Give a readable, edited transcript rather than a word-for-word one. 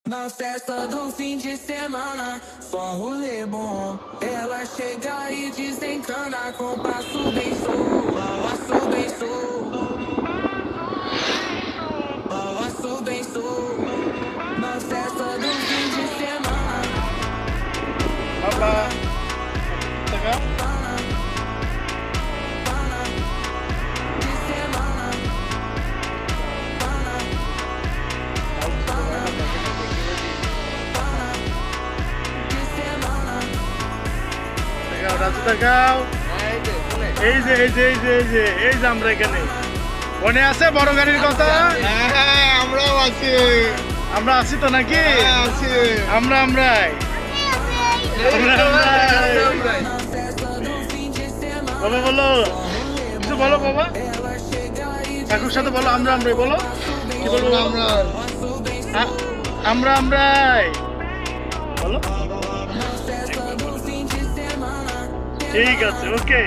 Na festa do fim de semana, só um rolê bom. Ela chega e desencana com passo bem solto, passo bem solto, passo bem solto. Na festa do fim de semana. Hola. ¿Acá? Raju দেখাও। এই যে আমরা এখানে মনে আছে বড় গাড়ির কথা। হ্যাঁ আমরাও আছি। আমরা আছি তো নাকি? আছি। আমরাই বাবা বলো, কিছু বলো বাবা, কাকুর সাথে বলো। আমরাই বলো, কি বলবো? আমরাই বলো। ঠিক আছে, ওকে।